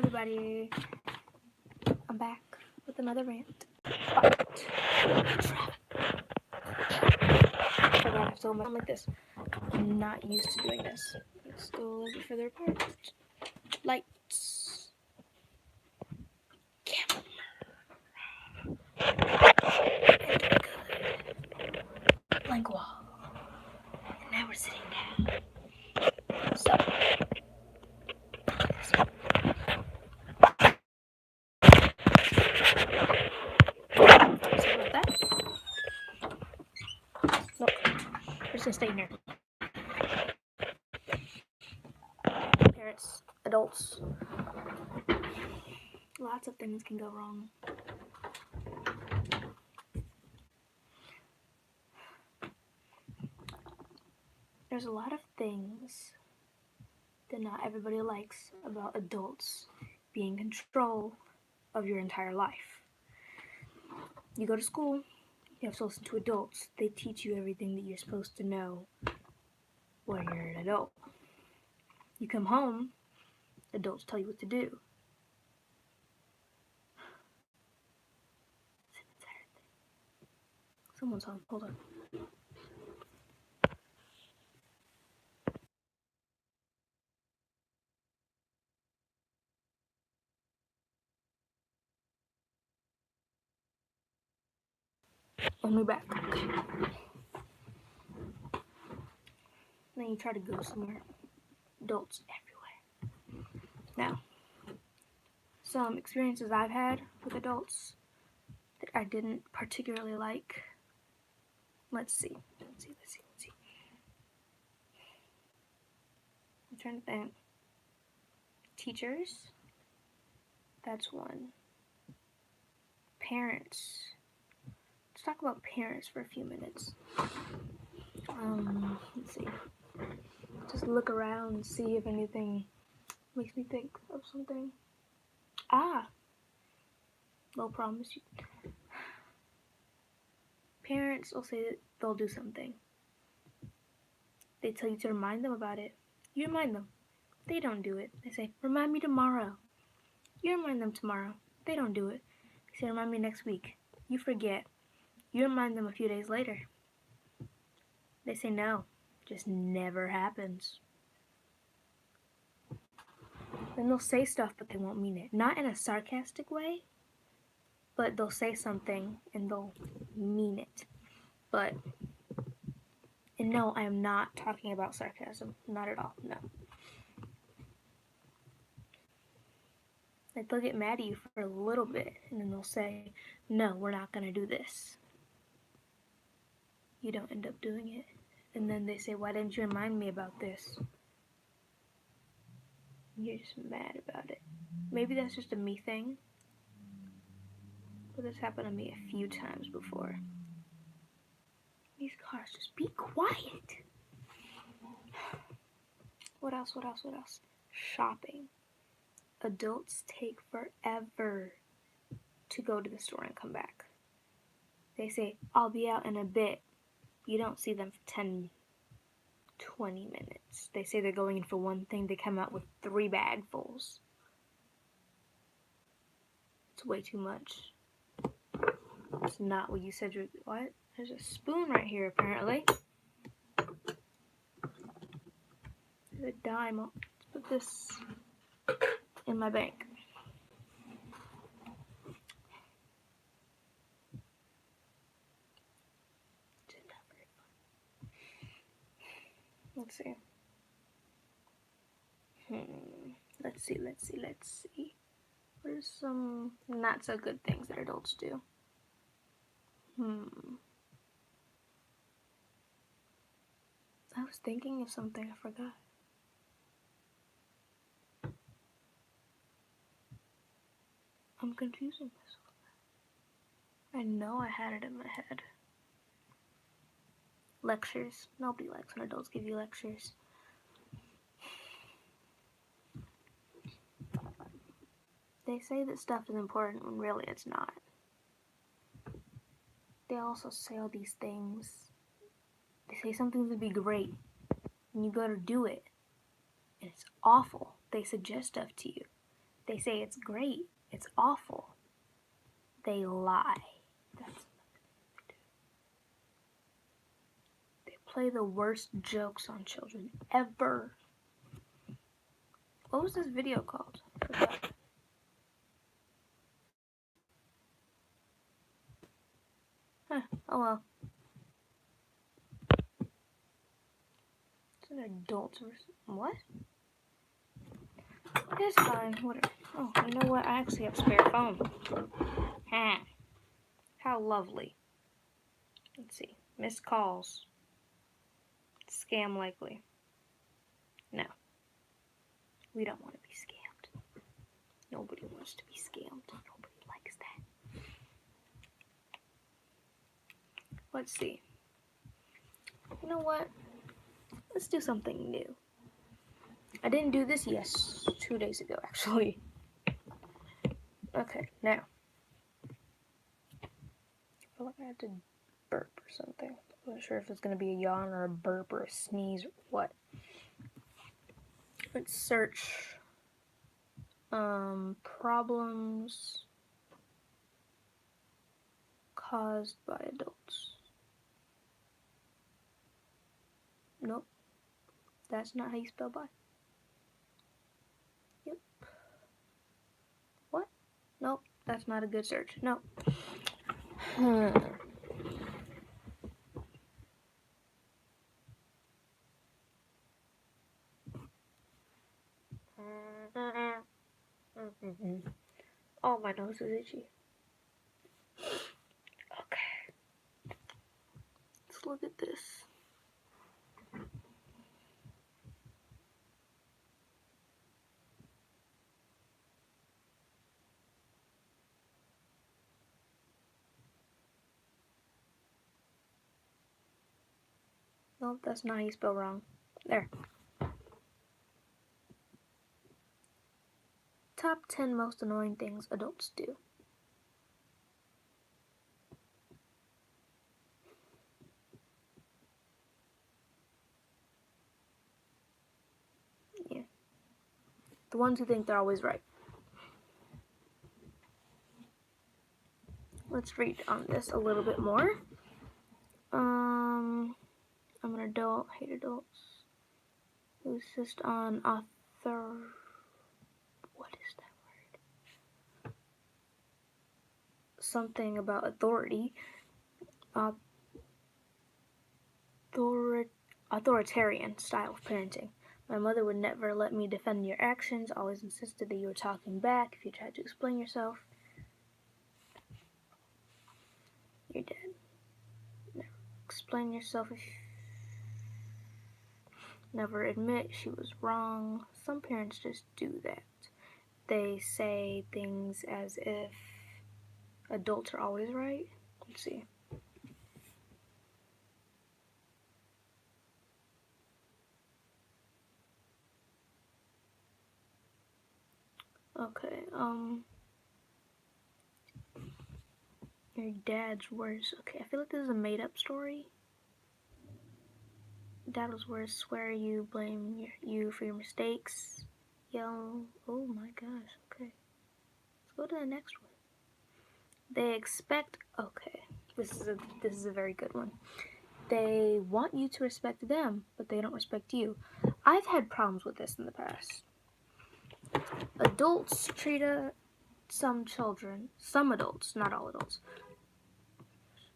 Everybody, I'm back with another rant. But I forgot so much like this. I'm not used to doing this. Let's go a little bit further apart. Lights. Camera. Blank wall. And now we're sitting down. So. Sorry about that. Look, we're just gonna stay in here. Parents, adults, lots of things can go wrong. There's a lot of things that not everybody likes about adults being in control of your entire life. You go to school, you have to listen to adults. They teach you everything that you're supposed to know when you're an adult. You come home, adults tell you what to do. Someone's home. Hold on. And we're back. Then you try to go somewhere. Adults everywhere. Now, some experiences I've had with adults that I didn't particularly like. Let's see. I'm trying to think. Teachers. That's one. Parents. Let's talk about parents for a few minutes. Let's see. Just look around and see if anything makes me think of something. They'll promise you. Parents will say that they'll do something. They tell you to remind them about it. You remind them. They don't do it. They say, remind me tomorrow. You remind them tomorrow. They don't do it. They say, remind me next week. You forget. You remind them a few days later. They say no. Just never happens. Then they'll say stuff, but they won't mean it. Not in a sarcastic way, but they'll say something and they'll mean it. But, and no, I am not talking about sarcasm. Not at all. No. Like, they'll get mad at you for a little bit, and then they'll say, no, we're not going to do this. You don't end up doing it. And then they say, why didn't you remind me about this? You're just mad about it. Maybe that's just a me thing. But this happened to me a few times before. These cars, just be quiet. What else? Shopping. Adults take forever to go to the store and come back. They say, I'll be out in a bit. You don't see them for 10, 20 minutes. They say they're going in for one thing. They come out with 3 bagfuls. It's way too much. It's not what you said. What? There's a spoon right here, apparently. There's a dime. Let's put this in my bank. Let's see. Let's see. What are some not so good things that adults do? I was thinking of something, I forgot. I'm confusing myself. I know I had it in my head. Lectures. Nobody likes when adults give you lectures. They say that stuff is important when really it's not. They also say all these things. They say something would be great, and you go to do it, and it's awful. They suggest stuff to you. They say it's great. It's awful. They lie. They play the worst jokes on children ever. What was this video called? I forgot. Huh, oh well. It's an adult versus what? It's fine. Whatever. Oh, you know what? I actually have a spare phone. How lovely. Let's see. Missed calls. Scam likely. No. We don't want to be scammed. Nobody wants to be scammed. Nobody likes that. Let's see. You know what? Let's do something new. I didn't do this 2 days ago, actually. Okay, now. I feel like I had to burp or something. I'm not sure if it's going to be a yawn or a burp or a sneeze or what. Let's search problems caused by adults. Nope. That's not how you spell by. Yep. What? Nope. That's not a good search. Nope. Oh, my nose is itchy. Okay. Let's look at this. Nope, that's not how you spell wrong. There. Top 10 most annoying things adults do. Yeah. The ones who think they're always right. Let's read on this a little bit more. I'm an adult, hate adults. Insist on author. What is that word? Something about authority. Authoritarian style of parenting. My mother would never let me defend your actions, always insisted that you were talking back if you tried to explain yourself. You're dead. Never explain yourself if never admit she was wrong. Some parents just do that. They say things as if adults are always right. Let's see. Okay, your dad's worse. Okay, I feel like this is a made-up story. Dad was worse, swear you, blame you for your mistakes. Yell, oh my gosh, okay. Let's go to the next one. They expect, okay, this is a very good one. They want you to respect them, but they don't respect you. I've had problems with this in the past. Adults treat some adults, not all adults.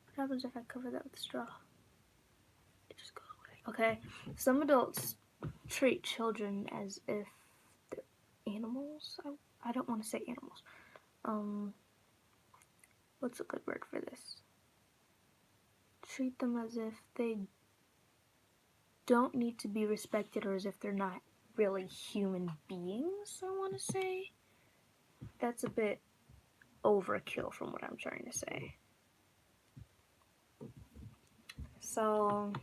What happens if I cover that with a straw? It just goes away. Okay, some adults treat children as if they're animals. I don't want to say animals. What's a good word for this? Treat them as if they don't need to be respected, or as if they're not really human beings, I want to say. That's a bit overkill from what I'm trying to say. So,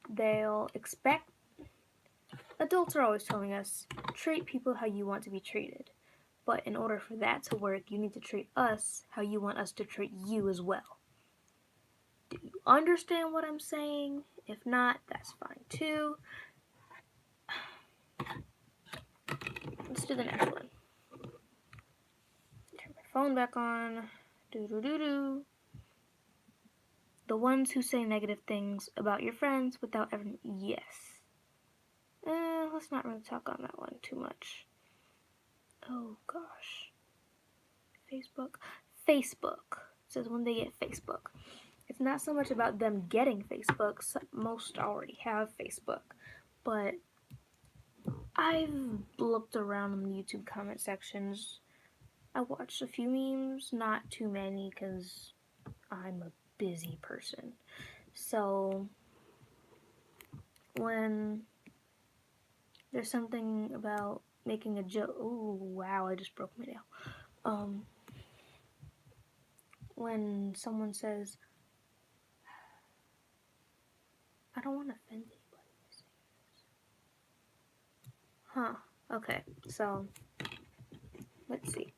they'll expect, adults are always telling us, treat people how you want to be treated. But in order for that to work, you need to treat us how you want us to treat you as well. Do you understand what I'm saying? If not, that's fine too. let's do the next one. Turn my phone back on. Do. The ones who say negative things about your friends without ever... Yes. Let's not really talk on that one too much. Oh, gosh. Facebook. It says when they get Facebook. It's not so much about them getting Facebook. Most already have Facebook. But I've looked around in the YouTube comment sections. I watched a few memes, not too many because I'm a busy person. So when there's something about making a joke, ooh, wow, I just broke my nail. When someone says, I don't want to offend anybody. Okay, so let's see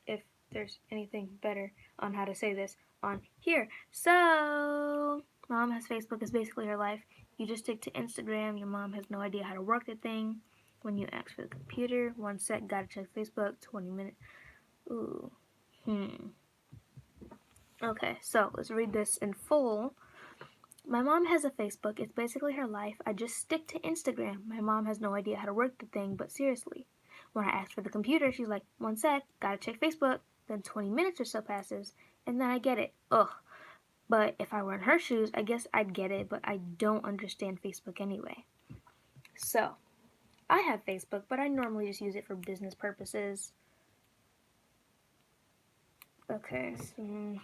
if there's anything better on how to say this on here. So mom has Facebook is basically her life. You just stick to Instagram. Your mom has no idea how to work the thing. When you ask for the computer, 1 sec, gotta check Facebook, 20 minutes. Ooh. Okay, so let's read this in full. My mom has a Facebook. It's basically her life. I just stick to Instagram. My mom has no idea how to work the thing, but seriously. When I ask for the computer, she's like, 1 sec, gotta check Facebook. Then 20 minutes or so passes, and then I get it. Ugh. But if I were in her shoes, I guess I'd get it, but I don't understand Facebook anyway. So, I have Facebook, but I normally just use it for business purposes. Okay, so...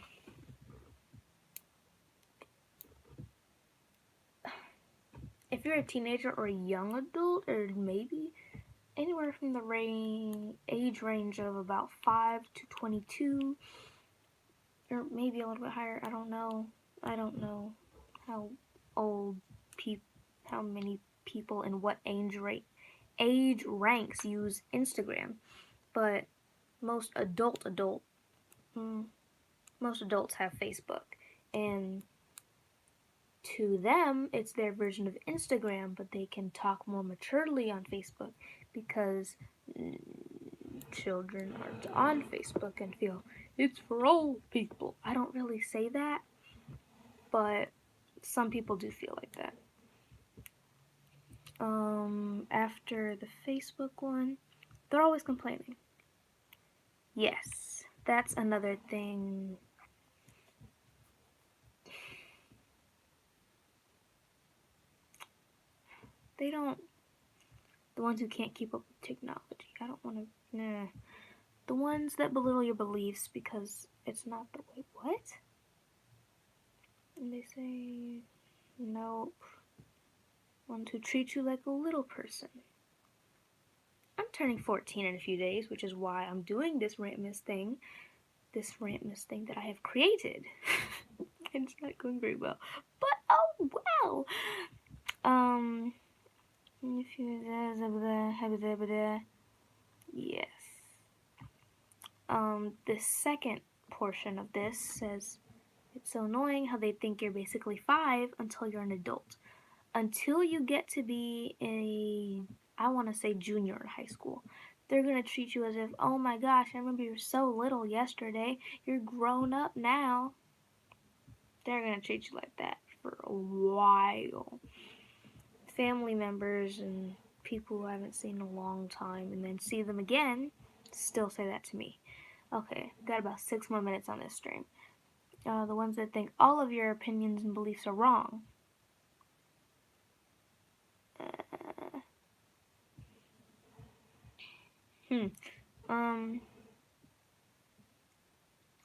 if you're a teenager or a young adult, or maybe anywhere from the age range of about 5 to 22, or maybe a little bit higher, I don't know how old people, how many people in what age ranks use Instagram, but most adults have Facebook, and to them, it's their version of Instagram, but they can talk more maturely on Facebook because children aren't on Facebook and feel it's for old people. I don't really say that, but some people do feel like that. After the Facebook one, they're always complaining. Yes, that's another thing. The ones who can't keep up with technology. I don't want to, The ones that belittle your beliefs because it's not the way. What? And they say, nope. Ones who treat you like a little person. I'm turning 14 in a few days, which is why I'm doing this Rantmas thing. This Rantmas thing that I have created. It's not going very well. But, oh, wow! Yes. The second portion of this says, it's so annoying how they think you're basically 5 until you're an adult. Until you get to be I want to say junior in high school. They're going to treat you as if, oh my gosh, I remember you were so little yesterday. You're grown up now. They're going to treat you like that for a while. Family members and people who I haven't seen in a long time and then see them again still say that to me. Okay, got about 6 more minutes on this stream. The ones that think all of your opinions and beliefs are wrong.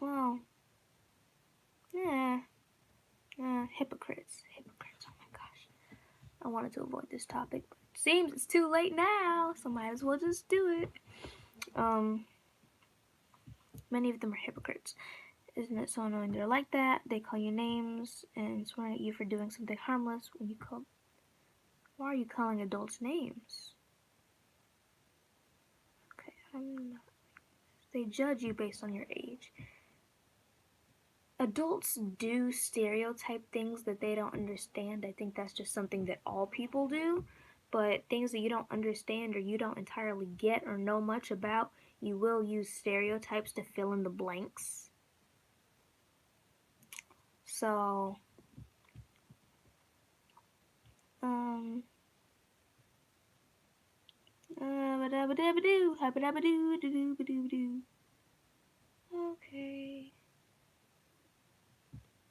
Well, hypocrites. Oh my gosh. I wanted to avoid this topic, but it seems it's too late now, so might as well just do it. Many of them are hypocrites. Isn't it so annoying they're like that? They call you names and swear at you for doing something harmless when you call... Why are you calling adults names? Okay, I'm not... They judge you based on your age. Adults do stereotype things that they don't understand. I think that's just something that all people do. but things that you don't understand or you don't entirely get or know much about, you will use stereotypes to fill in the blanks. So, okay.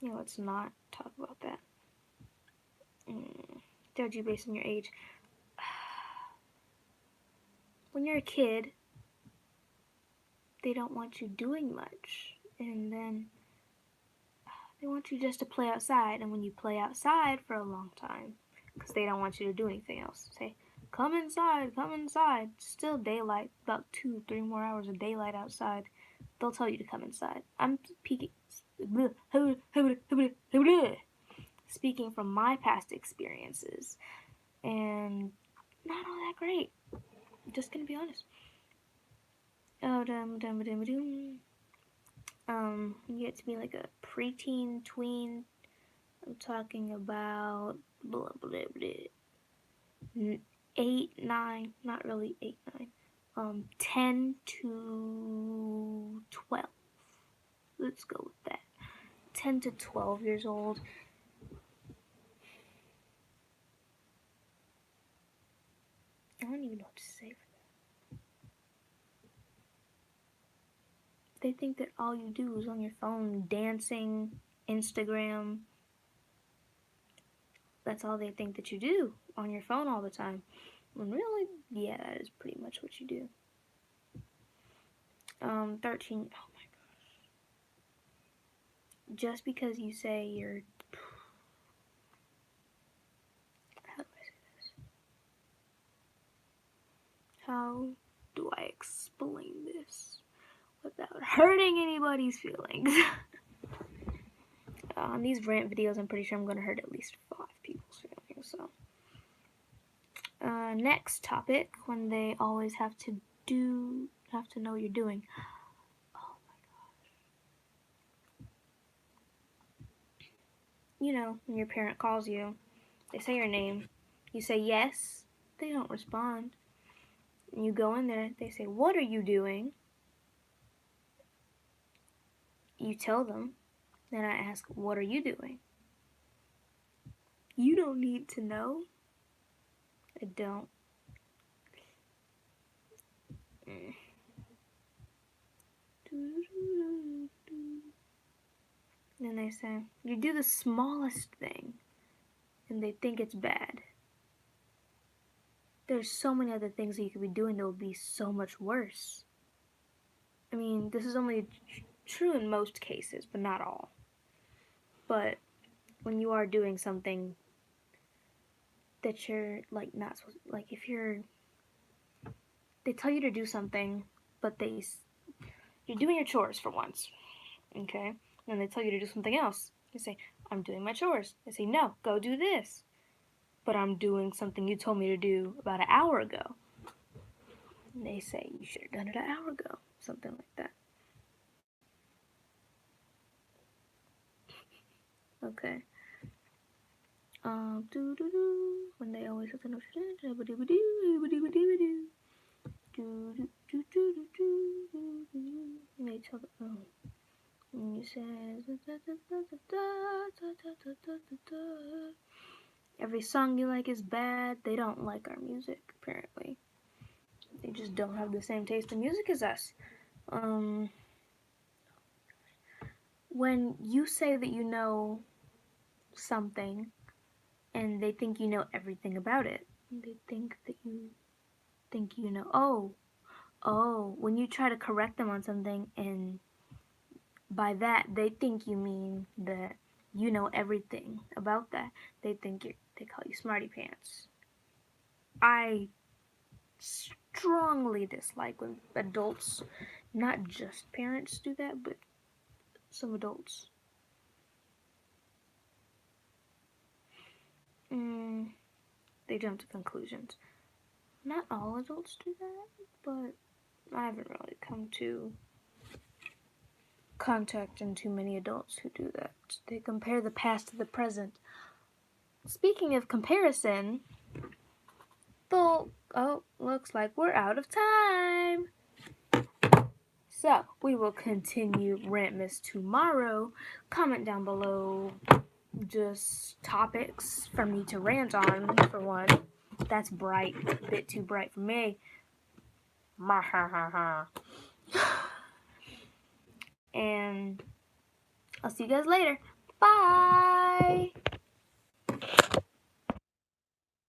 Yeah, let's not talk about that. Judge you based on your age. When you're a kid, they don't want you doing much. And then they want you just to play outside. And when you play outside for a long time, because they don't want you to do anything else, say, come inside, come inside. Still daylight, about 2-3 more hours of daylight outside. They'll tell you to come inside. I'm speaking from my past experiences. And not all that great. Just gonna be honest. You get to be like a preteen, tween. I'm talking about blah, blah, blah. 8, 9, not really 8, 9. 10 to 12. Let's go with that. 10 to 12 years old. I don't even know what to say for that. They think that all you do is on your phone dancing, Instagram. That's all they think that you do on your phone all the time. When really, yeah, that is pretty much what you do. 13, oh my gosh. Just because you say you're, how do I say this? How do I explain this without hurting anybody's feelings? On these rant videos, I'm pretty sure I'm going to hurt at least 5 people's feelings, so. Next topic, when they always have to know what you're doing. Oh my gosh. You know, when your parent calls you, they say your name, you say yes, they don't respond. And you go in there, they say, what are you doing? You tell them, then I ask, what are you doing? You don't need to know. I don't. Then they say, you do the smallest thing, and they think it's bad. There's so many other things that you could be doing that would be so much worse. I mean, this is only true in most cases, but not all. But when you are doing something that you're like not supposed, like if they tell you to do something, but you're doing your chores for once, okay? And they tell you to do something else. You say, I'm doing my chores. They say, no, go do this. But I'm doing something you told me to do about an hour ago. And they say, you should have done it an hour ago. Something like that. Okay. When they always have to know. And they tell them, and you say, every song you like is bad. They don't like our music, apparently. They just don't have the same taste in music as us. When you say that you know something and they think you know everything about it, they think that you think you know, when you try to correct them on something, and by that they think you mean that you know everything about that. They call you smarty pants. I strongly dislike when adults, not just parents, do that, but some adults. They jump to conclusions. Not all adults do that, but I haven't really come to contact in too many adults who do that. They compare the past to the present. Speaking of comparison, Oh, looks like we're out of time. So, we will continue Rantmas tomorrow. Comment down below just topics for me to rant on, for one. That's bright, a bit too bright for me. And I'll see you guys later. Bye!